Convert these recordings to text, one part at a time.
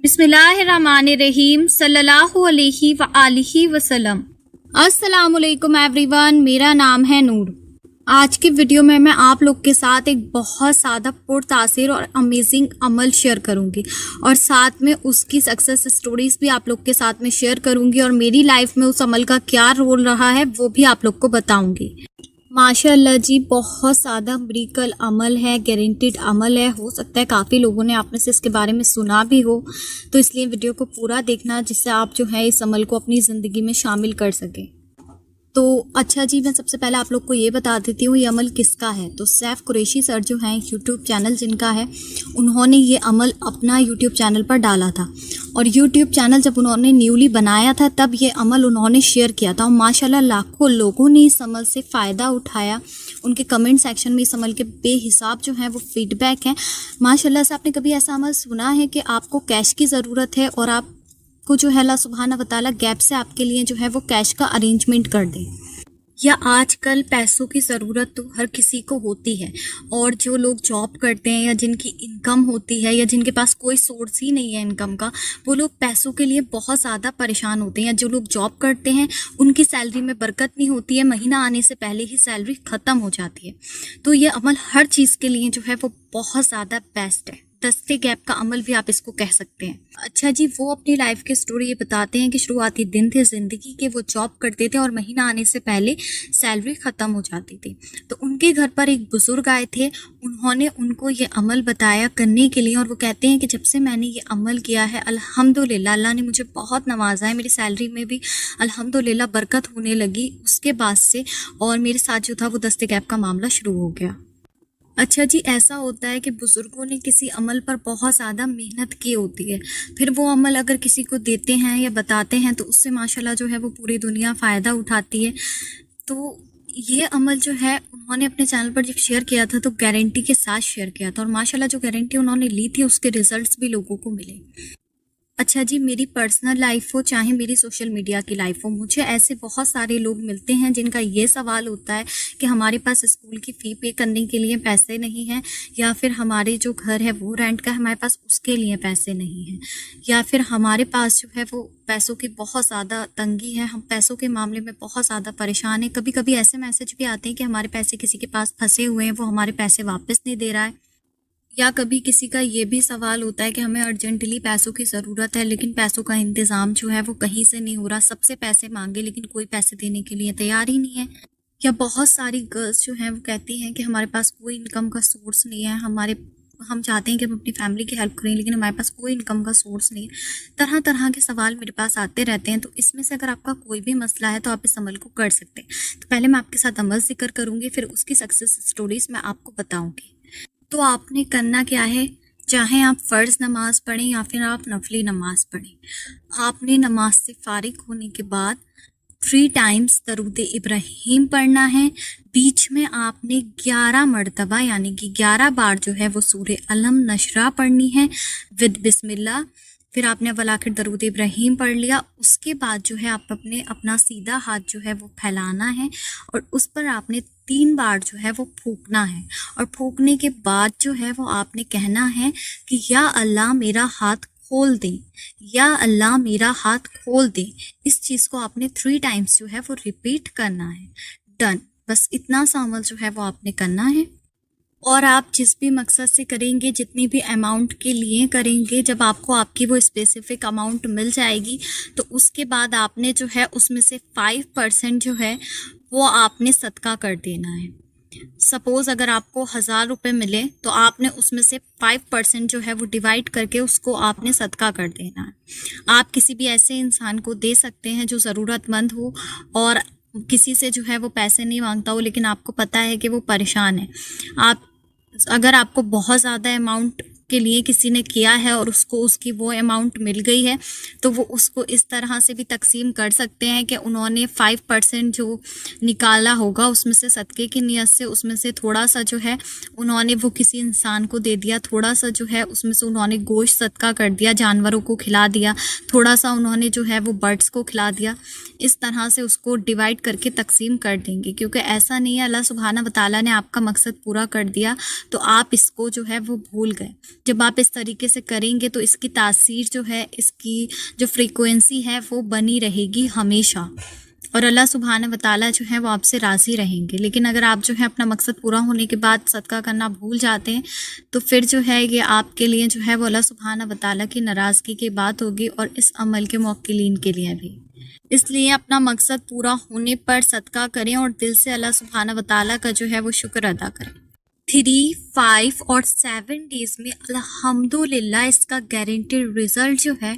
बिस्मिल्लाहिर्रहमानिर्रहीम सल्लल्लाहु अलैहि व आलिहि वसल्लम। अस्सलाम वालेकुम एवरीवन, मेरा नाम है नूर। आज की वीडियो में मैं आप लोग के साथ एक बहुत ज़्यादा पुरतासीर और अमेजिंग अमल शेयर करूंगी और साथ में उसकी सक्सेस स्टोरीज भी आप लोग के साथ में शेयर करूंगी और मेरी लाइफ में उस अमल का क्या रोल रहा है वो भी आप लोग को बताऊंगी। माशाअल्लाह जी, बहुत ज़्यादा मिरेकल अमल है, गारंटीड अमल है। हो सकता है काफ़ी लोगों ने आप में से इसके बारे में सुना भी हो, तो इसलिए वीडियो को पूरा देखना जिससे आप जो है इस अमल को अपनी ज़िंदगी में शामिल कर सकें। तो अच्छा जी, मैं सबसे पहले आप लोग को ये बता देती हूँ ये अमल किसका है। तो सैफ कुरैशी सर जो हैं, यूट्यूब चैनल जिनका है, उन्होंने ये अमल अपना यूट्यूब चैनल पर डाला था और यूट्यूब चैनल जब उन्होंने न्यूली बनाया था तब ये अमल उन्होंने शेयर किया था और माशाल्लाह लाखों लोगों ने इस अमल से फ़ायदा उठाया। उनके कमेंट सेक्शन में इस अमल के बेहिसाब जो हैं वो फीडबैक हैं। माशाल्लाह से आपने कभी ऐसा अमल सुना है कि आपको कैश की ज़रूरत है और आप को जो है अल्लाह सुब्हाना व तआला गैप से आपके लिए जो है वो कैश का अरेंजमेंट कर दे। या आजकल पैसों की ज़रूरत तो हर किसी को होती है और जो लोग जॉब करते हैं या जिनकी इनकम होती है या जिनके पास कोई सोर्स ही नहीं है इनकम का, वो लोग पैसों के लिए बहुत ज़्यादा परेशान होते हैं। या जो लोग जॉब करते हैं उनकी सैलरी में बरकत नहीं होती है, महीना आने से पहले ही सैलरी ख़त्म हो जाती है। तो ये अमल हर चीज़ के लिए जो है वो बहुत ज़्यादा बेस्ट है। दस्ते गैप का अमल भी आप इसको कह सकते हैं। अच्छा जी, वो अपनी लाइफ की स्टोरी ये बताते हैं कि शुरुआती दिन थे ज़िंदगी के, वो जॉब करते थे और महीना आने से पहले सैलरी ख़त्म हो जाती थी। तो उनके घर पर एक बुज़ुर्ग आए थे, उन्होंने उनको ये अमल बताया करने के लिए और वो कहते हैं कि जब से मैंने ये अमल किया है अल्हम्दुलिल्लाह, अल्लाह ने मुझे बहुत नवाजा है, मेरी सैलरी में भी अल्हम्दुलिल्लाह बरकत होने लगी उसके बाद से, और मेरे साथ जो था वो दस्ते गैप का मामला शुरू हो गया। अच्छा जी, ऐसा होता है कि बुज़ुर्गों ने किसी अमल पर बहुत ज़्यादा मेहनत की होती है, फिर वो अमल अगर किसी को देते हैं या बताते हैं तो उससे माशाल्लाह जो है वो पूरी दुनिया फ़ायदा उठाती है। तो ये अमल जो है उन्होंने अपने चैनल पर जब शेयर किया था तो गारंटी के साथ शेयर किया था और माशाल्लाह जो गारंटी उन्होंने ली थी उसके रिजल्ट्स भी लोगों को मिले। अच्छा जी, मेरी पर्सनल लाइफ हो चाहे मेरी सोशल मीडिया की लाइफ हो, मुझे ऐसे बहुत सारे लोग मिलते हैं जिनका ये सवाल होता है कि हमारे पास स्कूल की फ़ी पे करने के लिए पैसे नहीं हैं, या फिर हमारे जो घर है वो रेंट का है, हमारे पास उसके लिए पैसे नहीं हैं, या फिर हमारे पास जो है वो पैसों की बहुत ज़्यादा तंगी है, हम पैसों के मामले में बहुत ज़्यादा परेशान हैं। कभी कभी ऐसे मैसेज भी आते हैं कि हमारे पैसे किसी के पास फंसे हुए हैं, वो हमारे पैसे वापस नहीं दे रहा है। या कभी किसी का ये भी सवाल होता है कि हमें अर्जेंटली पैसों की ज़रूरत है लेकिन पैसों का इंतज़ाम जो है वो कहीं से नहीं हो रहा, सबसे पैसे मांगे लेकिन कोई पैसे देने के लिए तैयार ही नहीं है। या बहुत सारी गर्ल्स जो हैं वो कहती हैं कि हमारे पास कोई इनकम का सोर्स नहीं है, हम चाहते हैं कि हम अपनी फैमिली की हेल्प करें लेकिन हमारे पास कोई इनकम का सोर्स नहीं है। तरह तरह के सवाल मेरे पास आते रहते हैं। तो इसमें से अगर आपका कोई भी मसला है तो आप इस अमल को कर सकते हैं। तो पहले मैं आपके साथ अमल जिक्र करूँगी, फिर उसकी सक्सेस स्टोरीज मैं आपको बताऊँगी। तो आपने करना क्या है, चाहे आप फ़र्ज़ नमाज पढ़ें या फिर आप नफली नमाज पढ़ें, आपने नमाज से फारिग होने के बाद 3 टाइम्स दरूद इब्राहीम पढ़ना है। बीच में आपने 11 मरतबा यानी कि 11 बार जो है वो सूरे अलम नशरा पढ़नी है विद बिस्मिल्लाह। फिर आपने अव्वल आखिर दरूद इब्राहीम पढ़ लिया, उसके बाद जो है आप अपना सीधा हाथ जो है वो फैलाना है और उस पर आपने 3 बार जो है वो फूंकना है और फूंकने के बाद जो है वो आपने कहना है कि या अल्लाह मेरा हाथ खोल दे, या अल्लाह मेरा हाथ खोल दे। इस चीज़ को आपने 3 टाइम्स जो है वो रिपीट करना है। डन, बस इतना सा अमल जो है वो आपने करना है। और आप जिस भी मकसद से करेंगे, जितनी भी अमाउंट के लिए करेंगे, जब आपको आपकी वो स्पेसिफिक अमाउंट मिल जाएगी तो उसके बाद आपने जो है उसमें से 5% जो है वो आपने सदका कर देना है। सपोज़ अगर आपको 1000 रुपये मिले तो आपने उसमें से 5% जो है वो डिवाइड करके उसको आपने सदका कर देना है। आप किसी भी ऐसे इंसान को दे सकते हैं जो ज़रूरतमंद हो और किसी से जो है वो पैसे नहीं मांगता हो लेकिन आपको पता है कि वो परेशान है। अगर आपको बहुत ज़्यादा अमाउंट के लिए किसी ने किया है और उसको उसकी वो अमाउंट मिल गई है तो वो उसको इस तरह से भी तकसीम कर सकते हैं कि उन्होंने 5% जो निकाला होगा उसमें से सदक़े की नीयत से उसमें से थोड़ा सा जो है उन्होंने वो किसी इंसान को दे दिया, थोड़ा सा जो है उसमें से उन्होंने गोश्त सदका कर दिया, जानवरों को खिला दिया, थोड़ा सा उन्होंने जो है वो बर्ड्स को खिला दिया। इस तरह से उसको डिवाइड करके तकसीम कर देंगे, क्योंकि ऐसा नहीं है अल्लाह सुब्हाना व तआला ने आपका मकसद पूरा कर दिया तो आप इसको जो है वो भूल गए। जब आप इस तरीके से करेंगे तो इसकी तासीर जो है, इसकी जो फ्रीक्वेंसी है वो बनी रहेगी हमेशा, और अल्लाह सुब्हाना व तआला जो है वो आपसे राज़ी रहेंगे। लेकिन अगर आप जो है अपना मकसद पूरा होने के बाद सदका करना भूल जाते हैं तो फिर जो है ये आपके लिए जो है वो अल्लाह सुब्हाना व तआला की नाराज़गी की बात होगी, और इस अमल के मौक्किलीन के लिए भी। इसलिए अपना मकसद पूरा होने पर सदका करें और दिल से अल्लाह सुब्हाना व तआला का जो है वो शुक्र अदा करें। 3, 5 और 7 डेज़ में अल्हम्दुलिल्लाह इसका गारंटीड रिज़ल्ट जो है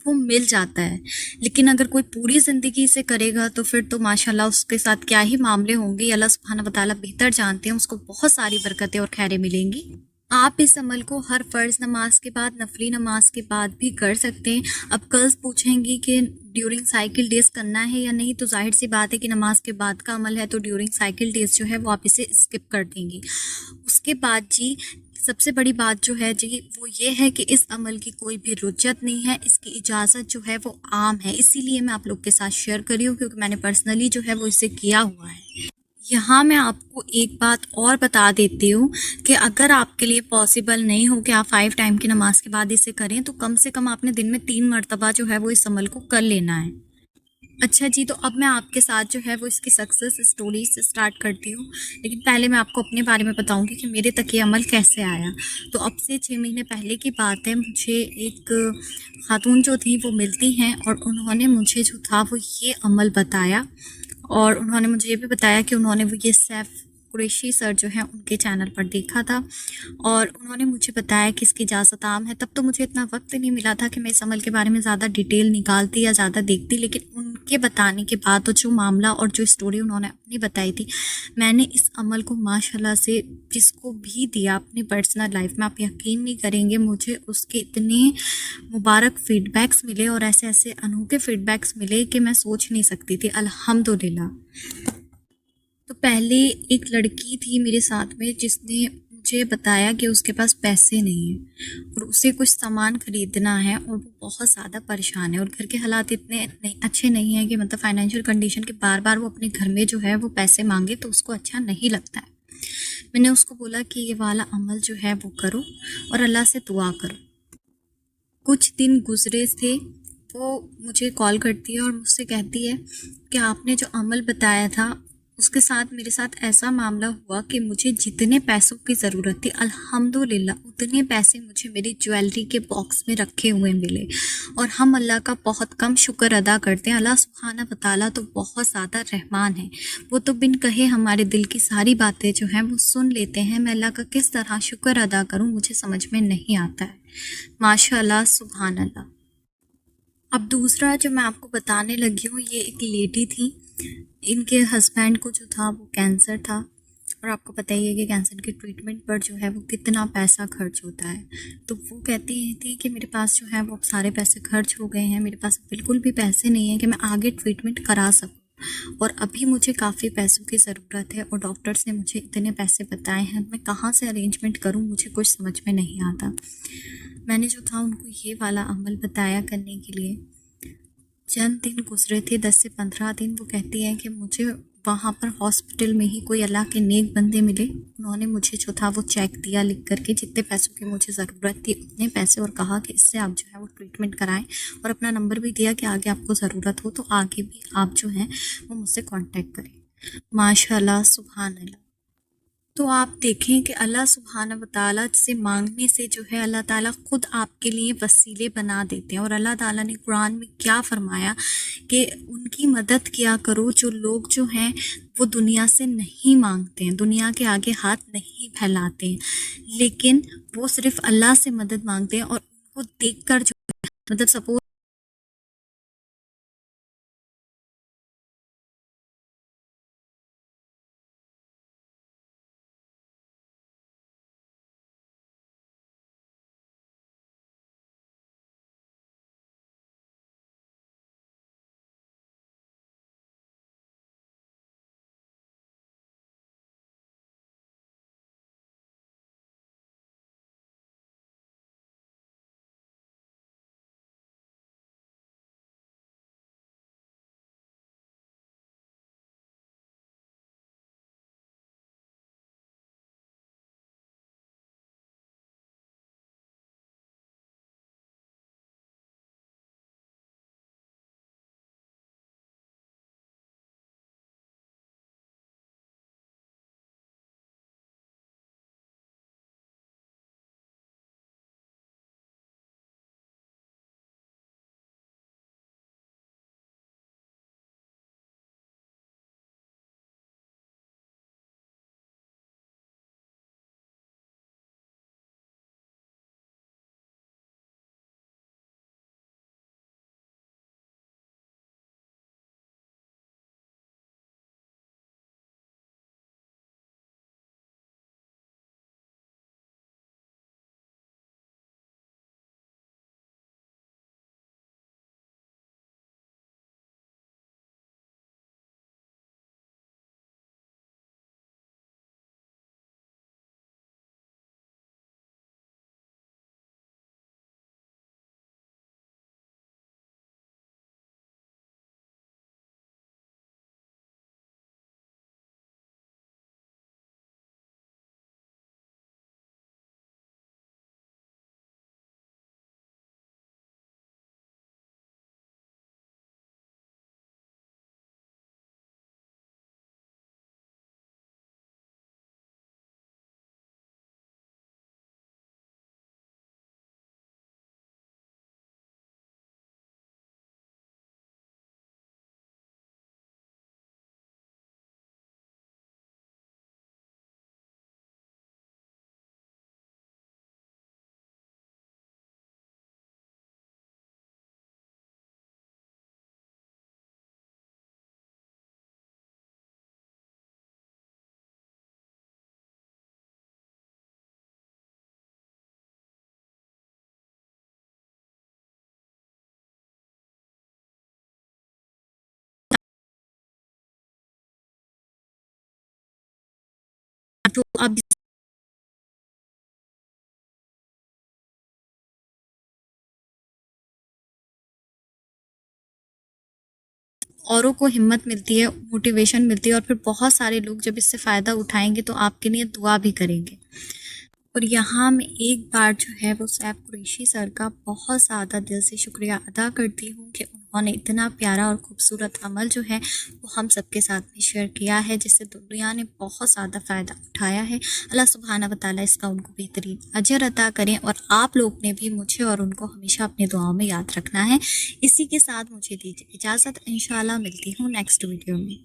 वो मिल जाता है। लेकिन अगर कोई पूरी ज़िंदगी इसे करेगा तो फिर तो माशाल्लाह उसके साथ क्या ही मामले होंगे, अल्लाह सुब्हाना व तआला बेहतर जानते हैं, उसको बहुत सारी बरकतें और खैरें मिलेंगी। आप इस अमल को हर फ़र्ज़ नमाज के बाद, नफली नमाज के बाद भी कर सकते हैं। अब गर्ल्स पूछेंगी कि ड्यूरिंग साइकिल डेज़ करना है या नहीं, तो जाहिर सी बात है कि नमाज के बाद का अमल है तो ड्यूरिंग साइकिल डेज़ जो है वो आप इसे स्किप कर देंगी। उसके बाद जी सबसे बड़ी बात जो है जी वो ये है कि इस अमल की कोई भी रुज्जत नहीं है, इसकी इजाज़त जो है वो आम है, इसीलिए मैं आप लोग के साथ शेयर कर रही हूँ क्योंकि मैंने पर्सनली जो है वो इसे किया हुआ है। यहाँ मैं आपको एक बात और बता देती हूँ कि अगर आपके लिए पॉसिबल नहीं हो कि आप 5 टाइम की नमाज के बाद इसे करें तो कम से कम आपने दिन में 3 मरतबा जो है वो इस अमल को कर लेना है। अच्छा जी, तो अब मैं आपके साथ जो है वो इसकी सक्सेस स्टोरी से स्टार्ट करती हूँ, लेकिन पहले मैं आपको अपने बारे में बताऊँगी कि मेरे तक ये अमल कैसे आया। तो अब से 6 महीने पहले की बात है, मुझे एक खातून जो थी वो मिलती हैं और उन्होंने मुझे जो था वो ये अमल बताया, और उन्होंने मुझे ये भी बताया कि उन्होंने वो ये सैफ कुरैशी सर जो हैं उनके चैनल पर देखा था, और उन्होंने मुझे बताया कि इसकी इजाज़त आम है। तब तो मुझे इतना वक्त नहीं मिला था कि मैं इस अमल के बारे में ज़्यादा डिटेल निकालती या ज़्यादा देखती, लेकिन उनके बताने के बाद तो जो मामला और जो स्टोरी उन्होंने अपनी बताई थी, मैंने इस अमल को माशाल्लाह से जिसको भी दिया अपनी पर्सनल लाइफ में, आप यकीन नहीं करेंगे मुझे उसके इतने मुबारक फ़ीडबैक्स मिले और ऐसे ऐसे अनोखे फ़ीडबैक्स मिले कि मैं सोच नहीं सकती थी, अल्हम्दुलिल्लाह। तो पहले एक लड़की थी मेरे साथ में जिसने मुझे बताया कि उसके पास पैसे नहीं हैं और उसे कुछ सामान ख़रीदना है और वो बहुत ज़्यादा परेशान है और घर के हालात इतने नहीं अच्छे नहीं हैं कि मतलब फाइनेंशियल कंडीशन के बार बार वो अपने घर में जो है वो पैसे मांगे तो उसको अच्छा नहीं लगता है। मैंने उसको बोला कि ये वाला अमल जो है वो करो और अल्लाह से दुआ करो। कुछ दिन गुजरे थे, वो मुझे कॉल करती है और मुझसे कहती है कि आपने जो अमल बताया था उसके साथ मेरे साथ ऐसा मामला हुआ कि मुझे जितने पैसों की ज़रूरत थी अल्हम्दुलिल्लाह उतने पैसे मुझे मेरी ज्वेलरी के बॉक्स में रखे हुए मिले, और हम अल्लाह का बहुत कम शुक्र अदा करते हैं। अल्लाह सुब्हाना व तआला तो बहुत ज़्यादा रहमान है, वो तो बिन कहे हमारे दिल की सारी बातें जो हैं वो सुन लेते हैं। मैं अल्लाह का किस तरह शुक्र अदा करूँ मुझे समझ में नहीं आता है। माशाअल्लाह सुभान अल्लाह। अब दूसरा जो मैं आपको बताने लगी हूँ, ये एक लेडी थी, इनके हस्बैंड को जो था वो कैंसर था, और आपको पता ही है कि कैंसर के ट्रीटमेंट पर जो है वो कितना पैसा खर्च होता है। तो वो कहती थी कि मेरे पास जो है वो सारे पैसे खर्च हो गए हैं, मेरे पास बिल्कुल भी पैसे नहीं हैं कि मैं आगे ट्रीटमेंट करा सकूं, और अभी मुझे काफ़ी पैसों की ज़रूरत है और डॉक्टर्स ने मुझे इतने पैसे बताए हैं, मैं कहाँ से अरेंजमेंट करूँ, मुझे कुछ समझ में नहीं आता। मैंने जो था उनको ये वाला अमल बताया करने के लिए। चंद दिन गुजरे थे, 10 से 15 दिन। वो कहती है कि मुझे वहाँ पर हॉस्पिटल में ही कोई अल्लाह के नेक बंदे मिले, उन्होंने मुझे जो था वो चेक दिया लिख करके जितने पैसों की मुझे ज़रूरत थी उतने पैसे, और कहा कि इससे आप जो है वो ट्रीटमेंट कराएं, और अपना नंबर भी दिया कि आगे आपको ज़रूरत हो तो आगे भी आप जो हैं वो मुझसे कांटेक्ट करें। माशाल्लाह सुभान अल्लाह। तो आप देखें कि अल्लाह सुब्हाना व तआला से मांगने से जो है अल्लाह ताला खुद आपके लिए वसीले बना देते हैं, और अल्लाह ताला ने कुरान में क्या फरमाया कि उनकी मदद किया करो जो लोग जो हैं वो दुनिया से नहीं मांगते हैं, दुनिया के आगे हाथ नहीं फैलाते हैं, लेकिन वो सिर्फ अल्लाह से मदद मांगते हैं, और उनको देखकर जो मतलब सपोज आप औरों को हिम्मत मिलती है, मोटिवेशन मिलती है और फिर बहुत सारे लोग जब इससे फ़ायदा उठाएंगे तो आपके लिए दुआ भी करेंगे। और यहाँ मैं एक बार जो है वो सैफ कुरैशी सर का बहुत ज़्यादा दिल से शुक्रिया अदा करती हूँ कि उन्होंने इतना प्यारा और खूबसूरत अमल जो है वो हम सबके साथ में शेयर किया है, जिससे दुनिया ने बहुत ज़्यादा फ़ायदा उठाया है। अल्लाह सुब्हाना व तआला इसका उनको बेहतरीन अजर अता करें और आप लोग ने भी मुझे और उनको हमेशा अपनी दुआओं में याद रखना है। इसी के साथ मुझे दीजिए इजाज़त, इंशाल्लाह मिलती हूँ नेक्स्ट वीडियो में।